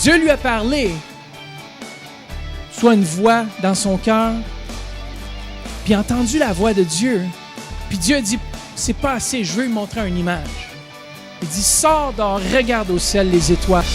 Dieu lui a parlé, soit une voix dans son cœur, puis a entendu la voix de Dieu. Puis Dieu a dit, c'est pas assez, je veux lui montrer une image. Il dit, sors dehors, regarde au ciel les étoiles.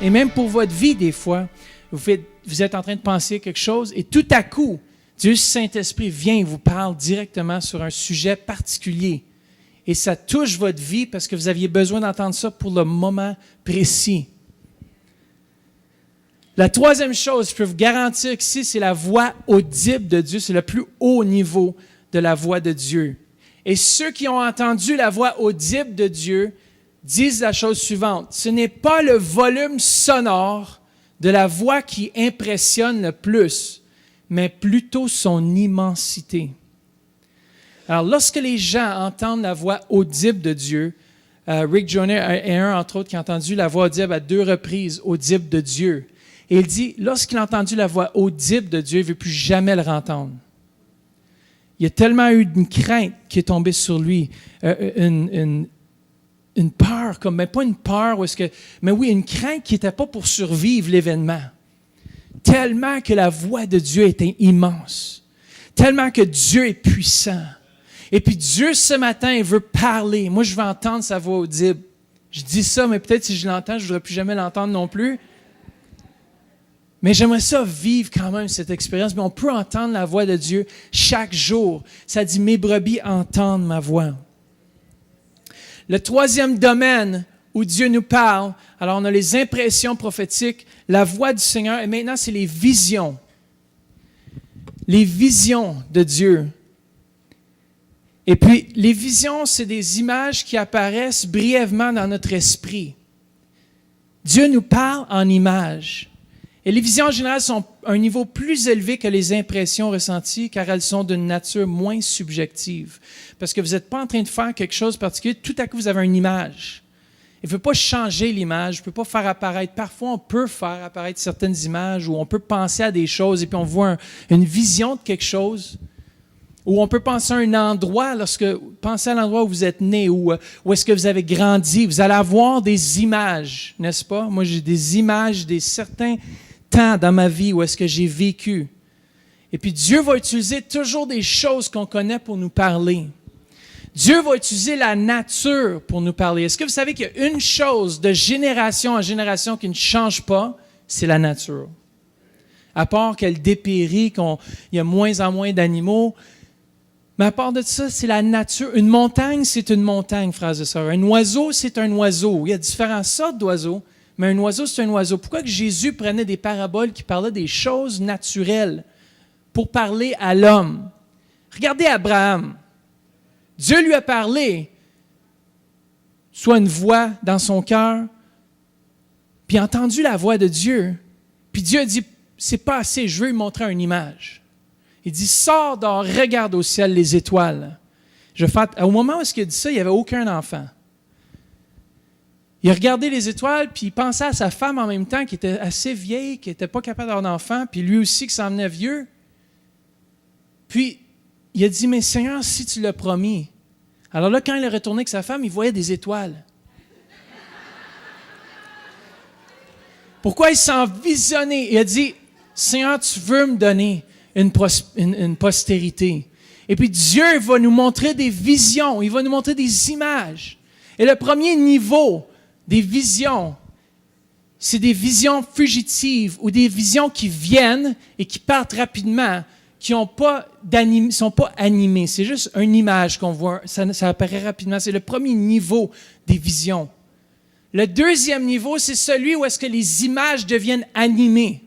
Et même pour votre vie, des fois, vous êtes en train de penser quelque chose et tout à coup, Dieu Saint-Esprit vient et vous parle directement sur un sujet particulier. Et ça touche votre vie parce que vous aviez besoin d'entendre ça pour le moment précis. La troisième chose, je peux vous garantir qu'ici, c'est la voix audible de Dieu. C'est le plus haut niveau de la voix de Dieu. Et ceux qui ont entendu la voix audible de Dieu disent la chose suivante. Ce n'est pas le volume sonore de la voix qui impressionne le plus, mais plutôt son immensité. Alors, lorsque les gens entendent la voix audible de Dieu, Rick Joyner est un, entre autres, qui a entendu la voix audible à 2 reprises, audible de Dieu. Et il dit, lorsqu'il a entendu la voix audible de Dieu, il ne veut plus jamais le entendre. Il y a tellement eu une crainte qui est tombée sur lui, une peur, mais pas une peur, mais oui, une crainte qui n'était pas pour survivre l'événement. Tellement que la voix de Dieu était immense. Tellement que Dieu est puissant. Et puis Dieu, ce matin, il veut parler. Moi, je veux entendre sa voix audible. Je dis ça, mais peut-être si je l'entends, je ne voudrais plus jamais l'entendre non plus. Mais j'aimerais ça vivre quand même cette expérience. Mais on peut entendre la voix de Dieu chaque jour. Ça dit, mes brebis entendent ma voix. Le troisième domaine où Dieu nous parle, alors on a les impressions prophétiques, la voix du Seigneur, et maintenant c'est les visions. Les visions de Dieu. Et puis, les visions, c'est des images qui apparaissent brièvement dans notre esprit. Dieu nous parle en images. Et les visions en général sont à un niveau plus élevé que les impressions ressenties car elles sont d'une nature moins subjective. Parce que vous n'êtes pas en train de faire quelque chose de particulier, tout à coup vous avez une image. Il ne peut pas changer l'image, il ne peut pas faire apparaître. Parfois, on peut faire apparaître certaines images ou on peut penser à des choses et puis on voit une vision de quelque chose. Ou on peut penser à un endroit, pensez à l'endroit où vous êtes né, où est-ce que vous avez grandi. Vous allez avoir des images, n'est-ce pas? Moi, j'ai des images des certains temps dans ma vie où est-ce que j'ai vécu. Et puis Dieu va utiliser toujours des choses qu'on connaît pour nous parler. Dieu va utiliser la nature pour nous parler. Est-ce que vous savez qu'il y a une chose de génération en génération qui ne change pas? C'est la nature. À part qu'elle dépérit, qu'il y a moins en moins d'animaux. Mais à part de ça, c'est la nature. Une montagne, c'est une montagne, frères et sœurs. Un oiseau, c'est un oiseau. Il y a différentes sortes d'oiseaux. Mais un oiseau, c'est un oiseau. Pourquoi que Jésus prenait des paraboles qui parlaient des choses naturelles pour parler à l'homme? Regardez Abraham. Dieu lui a parlé, soit une voix dans son cœur, puis a entendu la voix de Dieu. Puis Dieu a dit, c'est pas assez, je veux lui montrer une image. Il dit, sors dehors, regarde au ciel les étoiles. Au moment où il a dit ça, il n'y avait aucun enfant. Il a regardé les étoiles, puis il pensait à sa femme en même temps, qui était assez vieille, qui n'était pas capable d'avoir d'enfant, puis lui aussi qui s'en venait vieux. Puis, il a dit, mais Seigneur, si tu l'as promis. Alors là, quand il est retourné avec sa femme, il voyait des étoiles. Pourquoi il s'en visionnait? Il a dit, Seigneur, tu veux me donner une postérité. Et puis Dieu va nous montrer des visions, il va nous montrer des images. Et le premier niveau des visions, c'est des visions fugitives ou des visions qui viennent et qui partent rapidement, qui ne sont pas animées. C'est juste une image qu'on voit, ça apparaît rapidement. C'est le premier niveau des visions. Le deuxième niveau, c'est celui où est-ce que les images deviennent animées.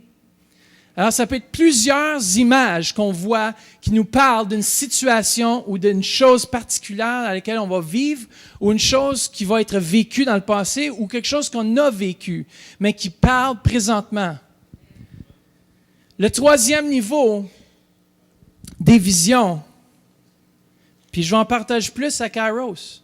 Alors, ça peut être plusieurs images qu'on voit qui nous parlent d'une situation ou d'une chose particulière à laquelle on va vivre ou une chose qui va être vécue dans le passé ou quelque chose qu'on a vécu, mais qui parle présentement. Le troisième niveau des visions. Puis je vais en partager plus à Kairos.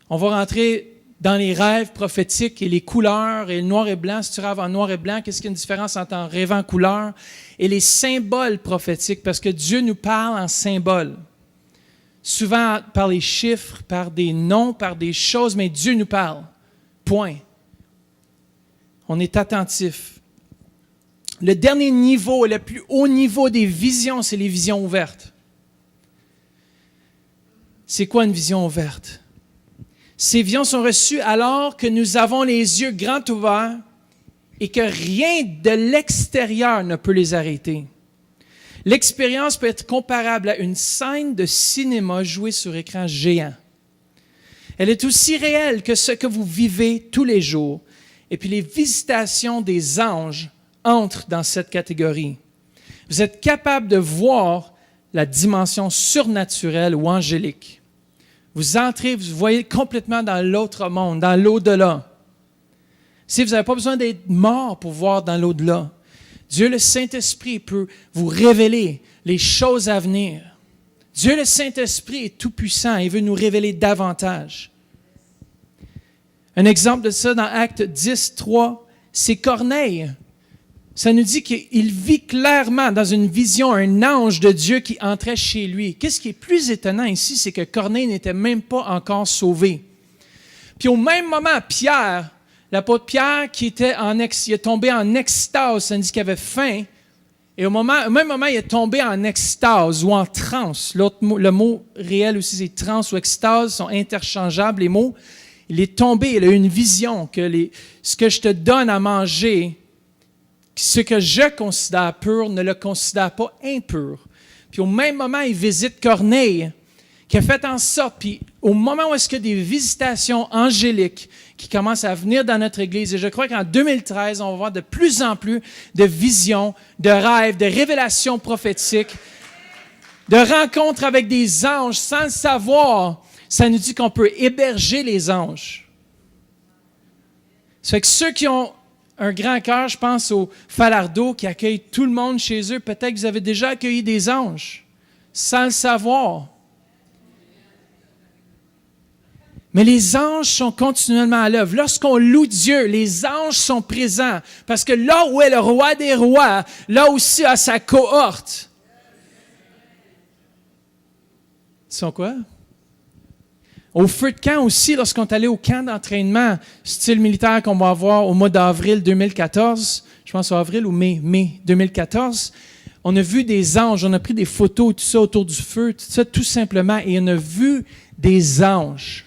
On va rentrer dans les rêves prophétiques et les couleurs et le noir et blanc. Si tu rêves en noir et blanc, qu'est-ce qu'il y a une différence entre en rêvant en couleur et les symboles prophétiques? Parce que Dieu nous parle en symboles. Souvent par les chiffres, par des noms, par des choses, mais Dieu nous parle. Point. On est attentif. Le dernier niveau, le plus haut niveau des visions, c'est les visions ouvertes. C'est quoi une vision ouverte? Ces visions sont reçues alors que nous avons les yeux grands ouverts et que rien de l'extérieur ne peut les arrêter. L'expérience peut être comparable à une scène de cinéma jouée sur écran géant. Elle est aussi réelle que ce que vous vivez tous les jours. Et puis les visitations des anges entrent dans cette catégorie. Vous êtes capable de voir la dimension surnaturelle ou angélique. Vous entrez, vous voyez complètement dans l'autre monde, dans l'au-delà. Si vous n'avez pas besoin d'être mort pour voir dans l'au-delà, Dieu le Saint-Esprit peut vous révéler les choses à venir. Dieu le Saint-Esprit est tout-puissant et veut nous révéler davantage. Un exemple de ça dans Actes 10, 3, c'est Corneille. Ça nous dit qu'il vit clairement dans une vision un ange de Dieu qui entrait chez lui. Qu'est-ce qui est plus étonnant ici, c'est que Corneille n'était même pas encore sauvé. Puis au même moment, Pierre, l'apôtre Pierre, il est tombé en extase, ça nous dit qu'il avait faim. Et au même moment, il est tombé en extase ou en transe. Le mot réel aussi, c'est transe ou extase, sont interchangeables les mots. Il est tombé, il a eu une vision que ce que je te donne à manger, ce que je considère pur, ne le considère pas impur. Puis au même moment, il visite Corneille, qui a fait en sorte, puis au moment où est-ce qu'il y a des visitations angéliques qui commencent à venir dans notre Église, et je crois qu'en 2013, on va voir de plus en plus de visions, de rêves, de révélations prophétiques, de rencontres avec des anges sans le savoir. Ça nous dit qu'on peut héberger les anges. Ça fait que ceux qui ont un grand cœur, je pense aux Falardeau qui accueillent tout le monde chez eux, peut-être que vous avez déjà accueilli des anges, sans le savoir. Mais les anges sont continuellement à l'œuvre. Lorsqu'on loue Dieu, les anges sont présents. Parce que là où est le roi des rois, là aussi a sa cohorte. Ils sont quoi? Au feu de camp aussi, lorsqu'on est allé au camp d'entraînement, style militaire qu'on va avoir au mois d'avril 2014, je pense au avril ou mai 2014, on a vu des anges, on a pris des photos, tout ça autour du feu, tout ça tout simplement, et on a vu des anges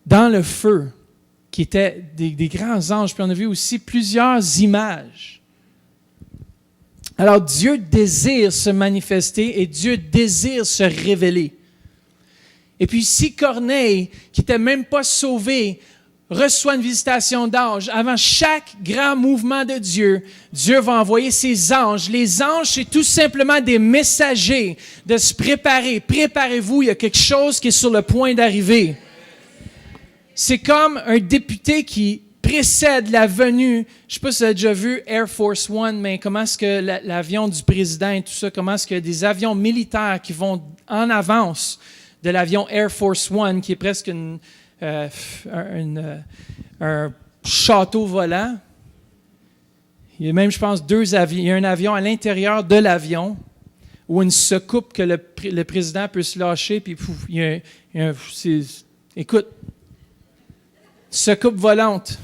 dans le feu, qui étaient des grands anges, puis on a vu aussi plusieurs images. Alors Dieu désire se manifester et Dieu désire se révéler. Et puis si Corneille, qui n'était même pas sauvé, reçoit une visitation d'anges, avant chaque grand mouvement de Dieu, Dieu va envoyer ses anges. Les anges, c'est tout simplement des messagers de se préparer. Préparez-vous, il y a quelque chose qui est sur le point d'arriver. C'est comme un député qui précède la venue. Je ne sais pas si vous avez déjà vu Air Force One, mais comment est-ce que l'avion du président et tout ça, comment est-ce qu'il y a des avions militaires qui vont en avance de l'avion Air Force One, qui est presque un château volant. Il y a même, je pense, deux avions. Il y a un avion à l'intérieur de l'avion où une secoupe que le président peut se lâcher, puis pouf, écoute, secoupe volante.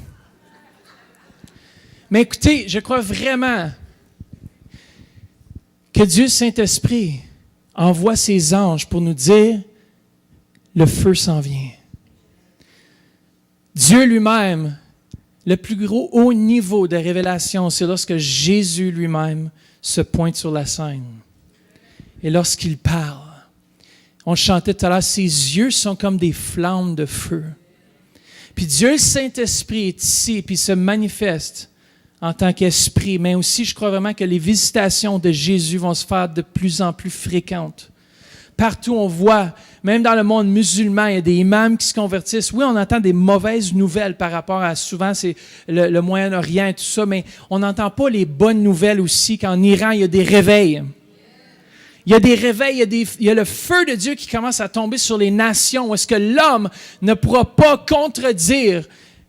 Mais écoutez, je crois vraiment que Dieu Saint-Esprit envoie ses anges pour nous dire le feu s'en vient. Dieu lui-même, le plus gros haut niveau de révélation, c'est lorsque Jésus lui-même se pointe sur la scène. Et lorsqu'il parle, on chantait tout à l'heure, ses yeux sont comme des flammes de feu. Puis Dieu, le Saint-Esprit, est ici, puis se manifeste en tant qu'esprit. Mais aussi, je crois vraiment que les visitations de Jésus vont se faire de plus en plus fréquentes. Partout, on voit, même dans le monde musulman, il y a des imams qui se convertissent. Oui, on entend des mauvaises nouvelles par rapport à, souvent, c'est le Moyen-Orient et tout ça, mais on n'entend pas les bonnes nouvelles aussi, qu'en Iran, il y a des réveils. Il y a des réveils, il y a le feu de Dieu qui commence à tomber sur les nations, où est-ce que l'homme ne pourra pas contredire.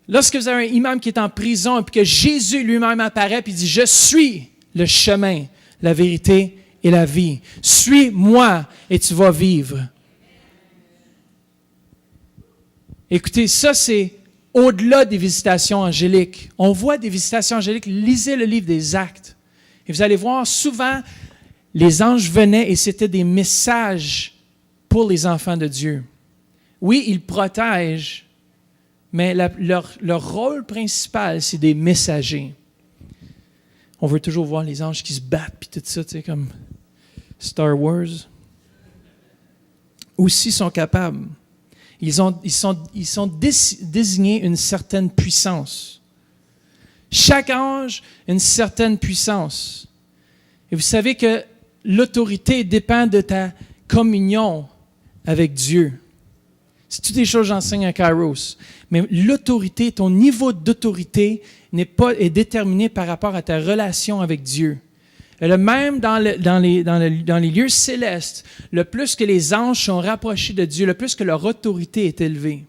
Lorsque vous avez un imam qui est en prison et que Jésus lui-même apparaît et dit « Je suis le chemin, la vérité et la vie. Suis-moi et tu vas vivre. » Écoutez, ça c'est au-delà des visitations angéliques. On voit des visitations angéliques, lisez le livre des Actes. Et vous allez voir souvent, les anges venaient et c'était des messages pour les enfants de Dieu. Oui, ils protègent, mais leur rôle principal, c'est des messagers. On veut toujours voir les anges qui se battent, puis tout ça, tu sais, comme Star Wars. Aussi sont capables. Ils sont désignés une certaine puissance. Chaque ange a une certaine puissance. Et vous savez que l'autorité dépend de ta communion avec Dieu. C'est toutes les choses que j'enseigne à Kairos. Mais l'autorité, ton niveau d'autorité est déterminé par rapport à ta relation avec Dieu. Et même dans les lieux célestes, le plus que les anges sont rapprochés de Dieu, le plus que leur autorité est élevée.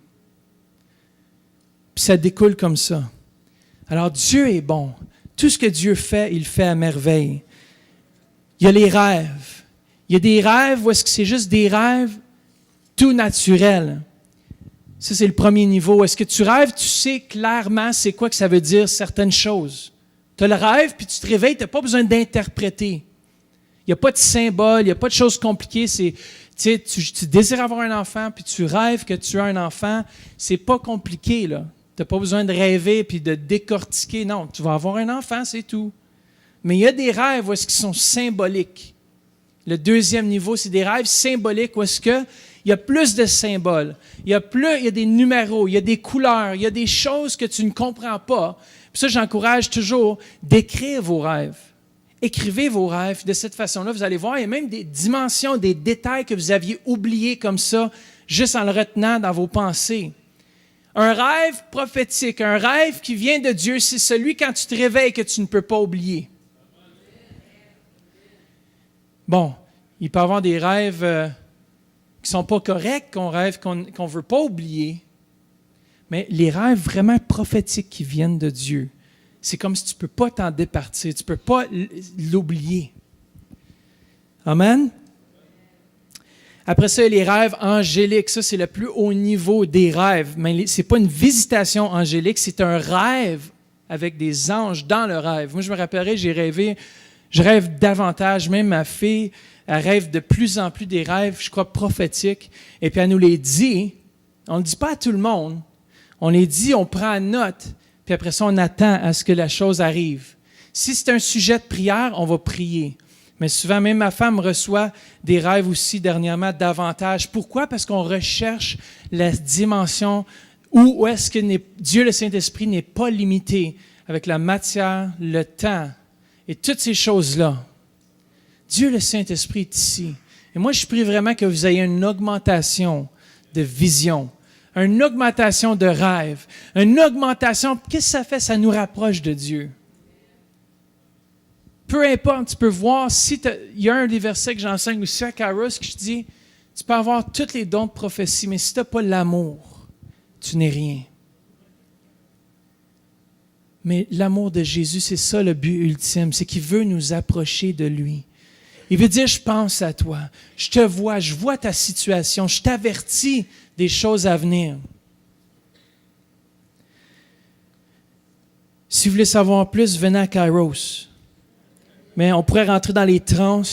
Puis ça découle comme ça. Alors Dieu est bon. Tout ce que Dieu fait, il fait à merveille. Il y a les rêves. Il y a des rêves où est-ce que c'est juste des rêves tout naturels. Ça, c'est le premier niveau. Est-ce que tu rêves, tu sais clairement c'est quoi que ça veut dire certaines choses. Tu as le rêve, puis tu te réveilles, tu n'as pas besoin d'interpréter. Il n'y a pas de symbole, il n'y a pas de choses compliquées. Tu désires avoir un enfant, puis tu rêves que tu as un enfant. C'est pas compliqué, là. Tu n'as pas besoin de rêver puis de décortiquer. Non, tu vas avoir un enfant, c'est tout. Mais il y a des rêves où est-ce qu'ils sont symboliques. Le deuxième niveau, c'est des rêves symboliques où est-ce qu'il y a plus de symboles. Il y a des numéros, il y a des couleurs, il y a des choses que tu ne comprends pas. Puis ça, j'encourage toujours d'écrire vos rêves. Écrivez vos rêves. De cette façon-là, vous allez voir, il y a même des dimensions, des détails que vous aviez oubliés comme ça, juste en le retenant dans vos pensées. Un rêve prophétique, un rêve qui vient de Dieu, c'est celui quand tu te réveilles que tu ne peux pas oublier. Bon, il peut y avoir des rêves qui ne sont pas corrects, qu'on rêve, qu'on ne veut pas oublier. Mais les rêves vraiment prophétiques qui viennent de Dieu, c'est comme si tu ne peux pas t'en départir, tu ne peux pas l'oublier. Amen? Après ça, il y a les rêves angéliques. Ça, c'est le plus haut niveau des rêves. Mais ce n'est pas une visitation angélique, c'est un rêve avec des anges dans le rêve. Moi, je me rappellerai, je rêve davantage. Même ma fille, elle rêve de plus en plus des rêves, je crois, prophétiques. Et puis, elle nous les dit. On ne le dit pas à tout le monde. On les dit, on prend note, puis après ça, on attend à ce que la chose arrive. Si c'est un sujet de prière, on va prier. Mais souvent, même ma femme reçoit des rêves aussi dernièrement davantage. Pourquoi? Parce qu'on recherche la dimension où est-ce que Dieu, le Saint-Esprit, n'est pas limité avec la matière, le temps et toutes ces choses-là. Dieu, le Saint-Esprit, est ici. Et moi, je prie vraiment que vous ayez une augmentation de vision, une augmentation de rêve, une augmentation. Qu'est-ce que ça fait? Ça nous rapproche de Dieu. Peu importe, tu peux voir, il y a un des versets que j'enseigne aussi à Kairos que je dis, tu peux avoir tous les dons de prophétie, mais si tu n'as pas l'amour, tu n'es rien. Mais l'amour de Jésus, c'est ça le but ultime, c'est qu'il veut nous approcher de lui. Il veut dire, je pense à toi, je te vois, je vois ta situation, je t'avertis des choses à venir. Si vous voulez savoir plus, venez à Kairos. Mais on pourrait rentrer dans les trans,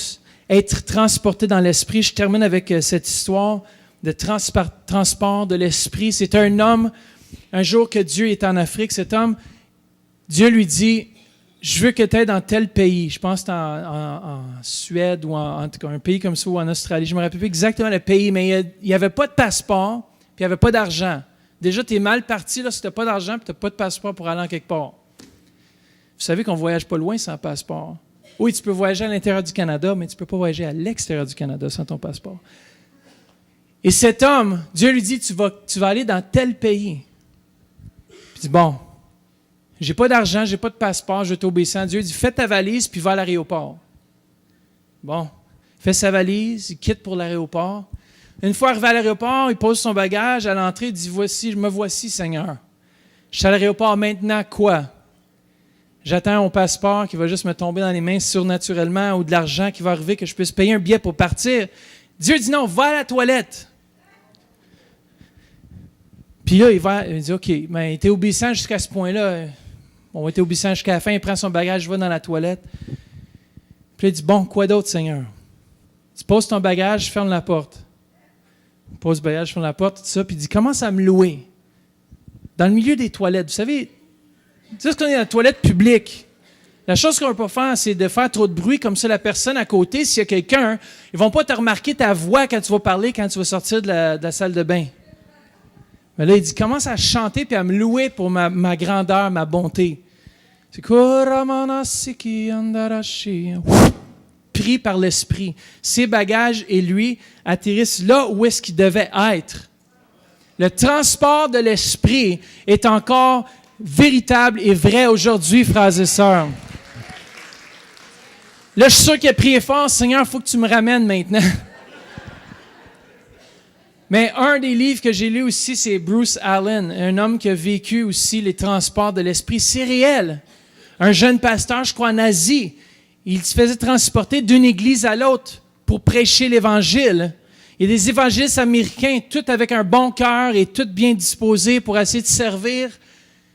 être transporté dans l'esprit. Je termine avec cette histoire de transport de l'esprit. C'est un homme, un jour que Dieu est en Afrique, cet homme, Dieu lui dit, je veux que tu ailles dans tel pays. Je pense que c'est en Suède ou en tout cas un pays comme ça ou en Australie. Je ne me rappelle plus exactement le pays, mais il n'y avait pas de passeport puis il n'y avait pas d'argent. Déjà, tu es mal parti là, si tu n'as pas d'argent et tu n'as pas de passeport pour aller en quelque part. Vous savez qu'on ne voyage pas loin sans passeport. Oui, tu peux voyager à l'intérieur du Canada, mais tu ne peux pas voyager à l'extérieur du Canada sans ton passeport. Et cet homme, Dieu lui dit, tu vas aller dans tel pays. Puis il dit, bon, j'ai pas d'argent, j'ai pas de passeport, je vais t'obéir. Dieu dit, fais ta valise, puis va à l'aéroport. Bon, fait sa valise, il quitte pour l'aéroport. Une fois arrivé à l'aéroport, il pose son bagage à l'entrée, il dit, me voici, Seigneur. Je suis à l'aéroport maintenant, quoi? J'attends mon passeport qui va juste me tomber dans les mains surnaturellement ou de l'argent qui va arriver, que je puisse payer un billet pour partir. Dieu dit non, va à la toilette. Puis là, il dit, OK, ben, il était obéissant jusqu'à ce point-là. On va être obéissant jusqu'à la fin, il prend son bagage, va dans la toilette. Puis il dit, bon, quoi d'autre, Seigneur? Tu poses ton bagage, ferme la porte. Il pose le bagage, ferme la porte, tout ça, puis il dit, commence à me louer. Dans le milieu des toilettes, vous savez, tu sais ce qu'on est dans la toilette publique. La chose qu'on ne peut pas faire, c'est de faire trop de bruit, comme ça la personne à côté, s'il y a quelqu'un, ils ne vont pas te remarquer ta voix quand tu vas parler, quand tu vas sortir de la salle de bain. Mais là, il dit, commence à chanter puis à me louer pour ma grandeur, ma bonté. C'est pris par l'Esprit. Ses bagages et lui atterrissent là où est-ce qu'ils devaient être. Le transport de l'Esprit est encore véritable et vrai aujourd'hui, frères et sœurs. Là, je suis sûr qu'il a prié fort, Seigneur, il faut que tu me ramènes maintenant. Mais un des livres que j'ai lu aussi, c'est Bruce Allen, un homme qui a vécu aussi les transports de l'Esprit. C'est réel. Un jeune pasteur, je crois, en Asie, il se faisait transporter d'une église à l'autre pour prêcher l'Évangile. Il y a des évangélistes américains, tous avec un bon cœur et tous bien disposés pour essayer de servir.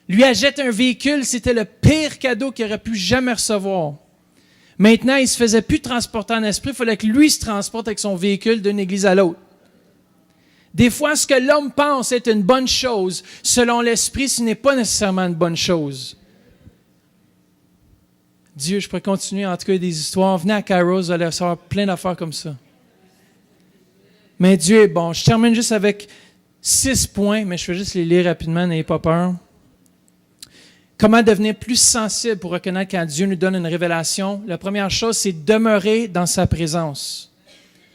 Lui achète un véhicule, c'était le pire cadeau qu'il aurait pu jamais recevoir. Maintenant, il ne se faisait plus transporter en esprit, il fallait que lui se transporte avec son véhicule d'une église à l'autre. Des fois, ce que l'homme pense est une bonne chose, selon l'esprit, ce n'est pas nécessairement une bonne chose. Dieu, je pourrais continuer, en tout cas, des histoires. Venez à Kairos, vous allez recevoir plein d'affaires comme ça. Mais Dieu est bon. Je termine juste avec 6 points, mais je vais juste les lire rapidement, n'ayez pas peur. Comment devenir plus sensible pour reconnaître quand Dieu nous donne une révélation? La première chose, c'est demeurer dans sa présence.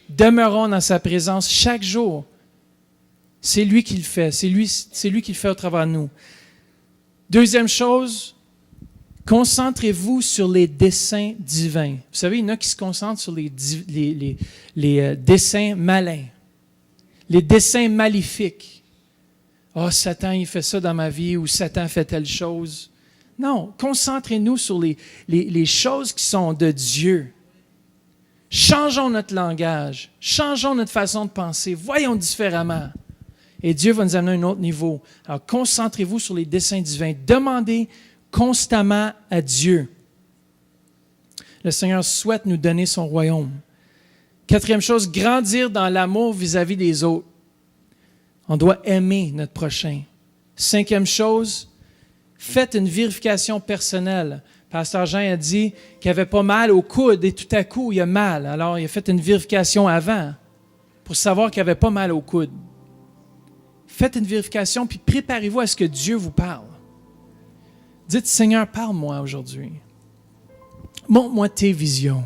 Demeurons dans sa présence chaque jour. C'est lui qui le fait. C'est lui qui le fait au travers de nous. Deuxième chose, concentrez-vous sur les desseins divins. Vous savez, il y en a qui se concentrent sur les desseins malins, les desseins maléfiques. « Ah, Satan, il fait ça dans ma vie » ou « Satan fait telle chose ». Non, concentrez-nous sur les choses qui sont de Dieu. Changeons notre langage, changeons notre façon de penser, voyons différemment. Et Dieu va nous amener à un autre niveau. Alors, concentrez-vous sur les desseins divins. Demandez constamment à Dieu. Le Seigneur souhaite nous donner son royaume. Quatrième chose, grandir dans l'amour vis-à-vis des autres. On doit aimer notre prochain. Cinquième chose, faites une vérification personnelle. Pasteur Jean a dit qu'il avait pas mal au coude et tout à coup, il a mal. Alors, il a fait une vérification avant pour savoir qu'il avait pas mal au coude. Faites une vérification, puis préparez-vous à ce que Dieu vous parle. Dites, Seigneur, parle-moi aujourd'hui. Montre-moi tes visions,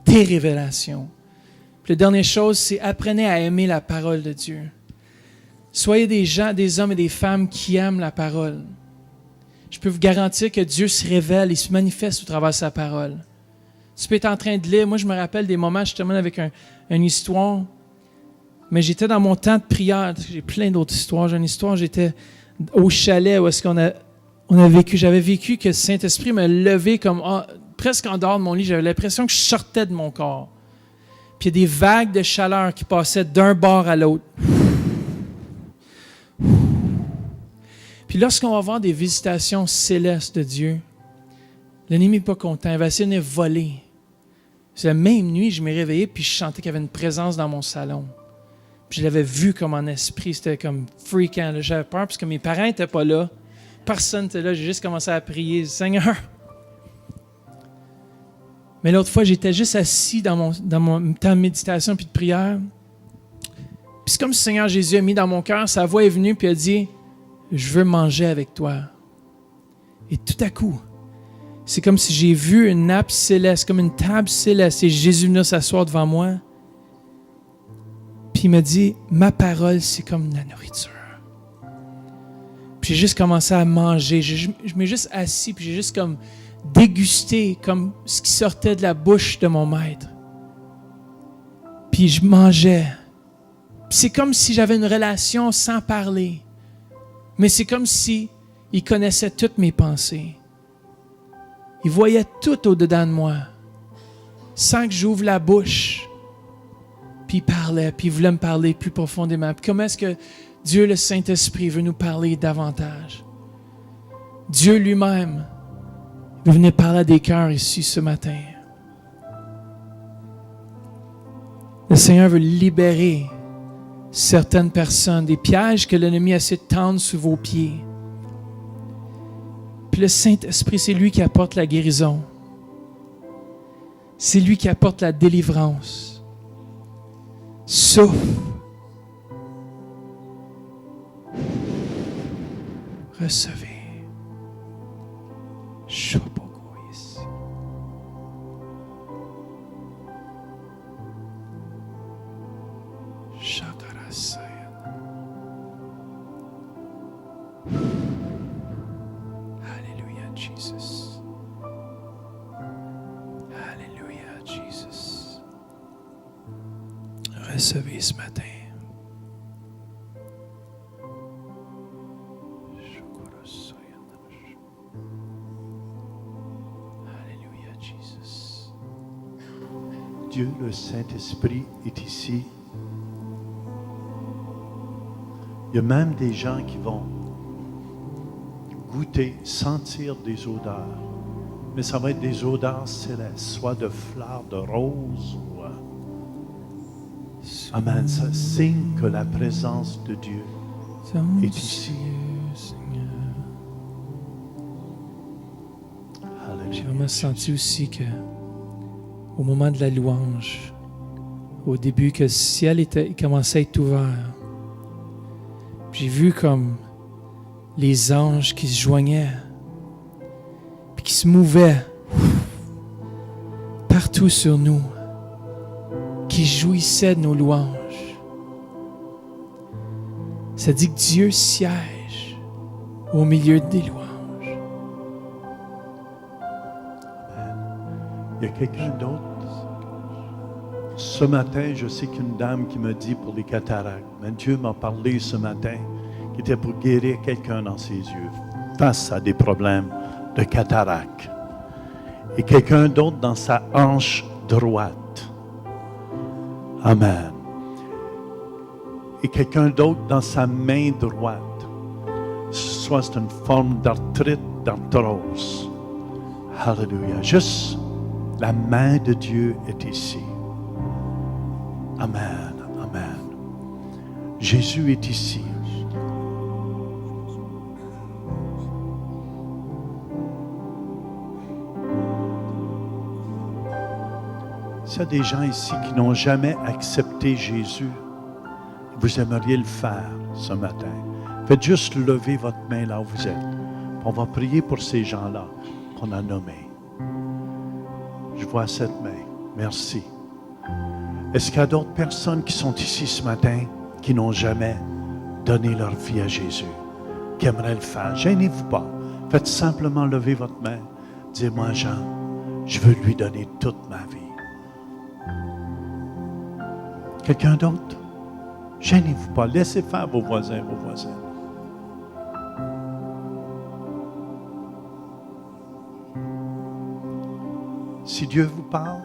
tes révélations. Puis la dernière chose, c'est apprenez à aimer la parole de Dieu. Soyez des gens, des hommes et des femmes qui aiment la parole. Je peux vous garantir que Dieu se révèle et se manifeste au travers de sa parole. Tu peux être en train de lire. Moi, je me rappelle des moments, je termine avec une histoire, mais j'étais dans mon temps de prière. J'ai plein d'autres histoires. J'ai une histoire, j'étais au chalet où est-ce qu'on a vécu. J'avais vécu que le Saint-Esprit m'a levé comme presque en dehors de mon lit. J'avais l'impression que je sortais de mon corps. Puis il y a des vagues de chaleur qui passaient d'un bord à l'autre. Puis lorsqu'on va avoir des visitations célestes de Dieu, l'ennemi n'est pas content. Il va essayer de venir voler. C'est la même nuit, je m'ai réveillé puis je sentais qu'il y avait une présence dans mon salon. Puis je l'avais vu comme en esprit. C'était comme freakant. J'avais peur parce que mes parents n'étaient pas là. Personne n'était là. J'ai juste commencé à prier. Seigneur. Mais l'autre fois, j'étais juste assis dans mon temps de méditation puis de prière. Puis c'est comme si le Seigneur Jésus a mis dans mon cœur, sa voix est venue puis a dit, je veux manger avec toi. Et tout à coup, c'est comme si j'ai vu une nappe céleste, comme une table céleste, et Jésus venait s'asseoir devant moi. Puis il m'a dit, ma parole, c'est comme la nourriture. Puis j'ai juste commencé à manger. Je m'ai juste assis, puis j'ai juste comme dégusté comme ce qui sortait de la bouche de mon maître. Puis je mangeais. Puis c'est comme si j'avais une relation sans parler. Mais c'est comme si il connaissait toutes mes pensées. Il voyait tout au-dedans de moi, sans que j'ouvre la bouche. Puis il parlait, puis il voulait me parler plus profondément. Puis comment est-ce que Dieu, le Saint-Esprit, veut nous parler davantage? Dieu lui-même veut venir parler à des cœurs ici ce matin. Le Seigneur veut libérer certaines personnes des pièges que l'ennemi essaie de tendre sous vos pieds. Puis le Saint-Esprit, c'est lui qui apporte la guérison. C'est lui qui apporte la délivrance. Souffle. Recevez. Chopogoïs. Shakarasaya. Alléluia, Jesus. Alléluia, Jesus. Recevez ce matin. Alléluia, Jesus. Dieu, le Saint-Esprit, est ici. Il y a même des gens qui vont goûter, sentir des odeurs. Mais ça va être des odeurs célestes, soit de fleurs de rose ou... Amen. Ça signe que la présence de Dieu est ici. J'ai vraiment senti aussi que au moment de la louange, au début, que le ciel commençait à être ouvert. J'ai vu comme les anges qui se joignaient, puis qui se mouvaient partout sur nous, qui jouissaient de nos louanges. Ça dit que Dieu siège au milieu des louanges. Il y a quelqu'un d'autre. Ce matin, je sais qu'une dame qui me dit pour les cataractes, mais Dieu m'a parlé ce matin qui était pour guérir quelqu'un dans ses yeux face à des problèmes de cataracte. Et quelqu'un d'autre dans sa hanche droite. Amen. Et quelqu'un d'autre dans sa main droite. Soit c'est une forme d'arthrite, d'arthrose. Alléluia. Juste la main de Dieu est ici. Amen. Amen. Jésus est ici. S'il y a des gens ici qui n'ont jamais accepté Jésus, vous aimeriez le faire ce matin. Faites juste lever votre main là où vous êtes. On va prier pour ces gens-là qu'on a nommés. Je vois cette main. Merci. Est-ce qu'il y a d'autres personnes qui sont ici ce matin qui n'ont jamais donné leur vie à Jésus, qui aimeraient le faire? Gênez-vous pas. Faites simplement lever votre main. Dis-moi, Jean, je veux lui donner toute ma vie. Quelqu'un d'autre? Gênez-vous pas. Laissez faire vos voisins, vos voisines. Si Dieu vous parle,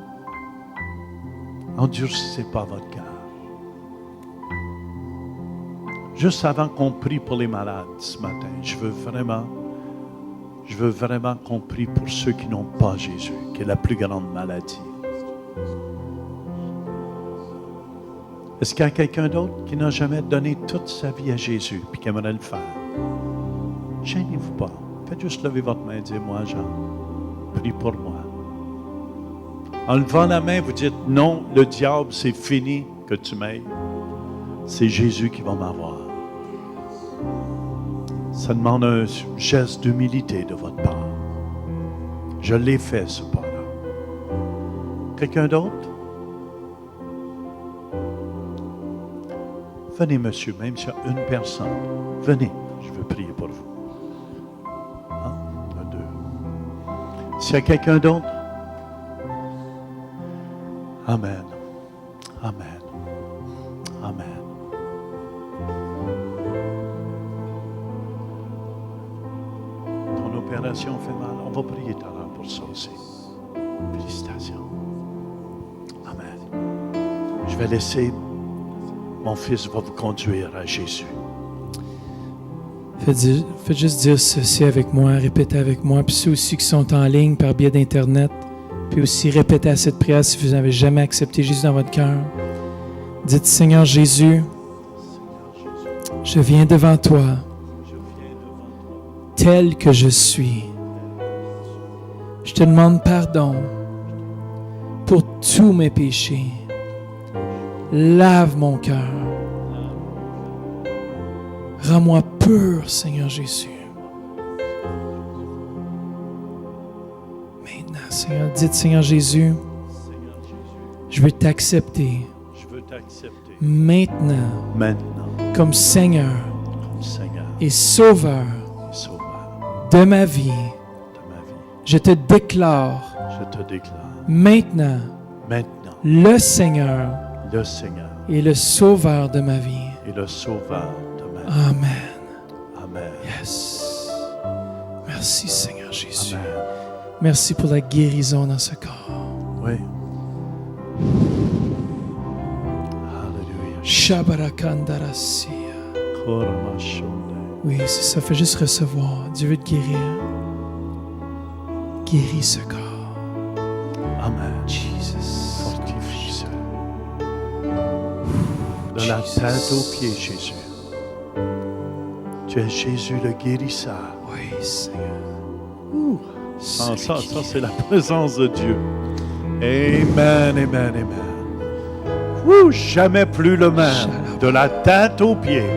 endurcissez pas votre cœur. Juste avant qu'on prie pour les malades ce matin, je veux vraiment qu'on prie pour ceux qui n'ont pas Jésus, qui est la plus grande maladie. Est-ce qu'il y a quelqu'un d'autre qui n'a jamais donné toute sa vie à Jésus et qui aimerait le faire? Gênez-vous pas. Faites juste lever votre main et dire, moi, Jean, prie pour moi. En levant la main, vous dites, non, le diable, c'est fini que tu m'aides. C'est Jésus qui va m'avoir. Ça demande un geste d'humilité de votre part. Je l'ai fait, ce pas-là. Quelqu'un d'autre? Venez, monsieur, même s'il y a une personne. Venez, je veux prier pour vous. Un, deux. S'il y a quelqu'un d'autre? Amen. Amen. l'opération fait mal. On va prier tout à l'heure pour ça aussi. Félicitations. Amen. Je vais laisser, mon fils va vous conduire à Jésus. Faites juste dire ceci avec moi, répétez avec moi. Puis ceux aussi qui sont en ligne par biais d'Internet, puis aussi répétez à cette prière si vous n'avez jamais accepté Jésus dans votre cœur. Dites, Seigneur Jésus, je viens devant toi, tel que je suis. Je te demande pardon pour tous mes péchés. Lave mon cœur. Rends-moi pur, Seigneur Jésus. Maintenant, Seigneur, dites, Seigneur Jésus, je veux t'accepter. Maintenant, comme Seigneur, et Sauveur, de ma vie. Je te déclare, maintenant, le Seigneur, et le Sauveur de ma vie. Amen. Amen. Yes. Merci, Seigneur Jésus. Amen. Merci pour la guérison dans ce corps. Oui. Alléluia. Shabarakandarasia. Oui, c'est ça. Fais juste recevoir. Dieu veut te guérir. Guéris ce corps. Amen. Jesus. Fortifie-se. De la tête aux pieds, Jésus. Tu es Jésus le guérisseur. Oui, Seigneur. Ça, c'est la présence de Dieu. Amen, amen, amen. Jamais plus le même. De la tête aux pieds.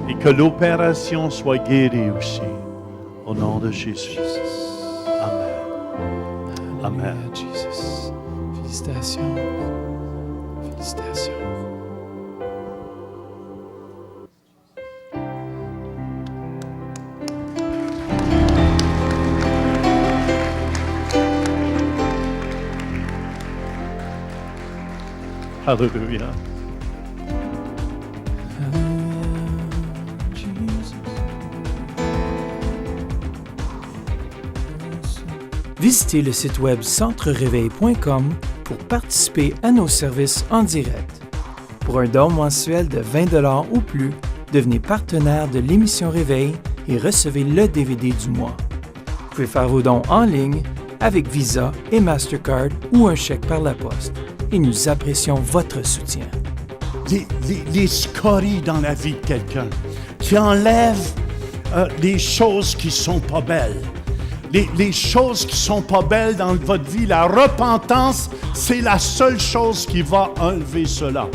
Et que l'opération soit guérie aussi. Au nom de Jésus. Amen. Amen. Jesus. Félicitations. Félicitations. Alléluia. Visitez le site web centrereveil.com pour participer à nos services en direct. Pour un don mensuel de 20 $ ou plus, devenez partenaire de l'émission Réveil et recevez le DVD du mois. Vous pouvez faire vos dons en ligne avec Visa et Mastercard ou un chèque par la poste. Et nous apprécions votre soutien. Les scories dans la vie de quelqu'un qui enlèvent les choses qui sont pas belles. Les choses qui sont pas belles dans votre vie, la repentance, c'est la seule chose qui va enlever cela.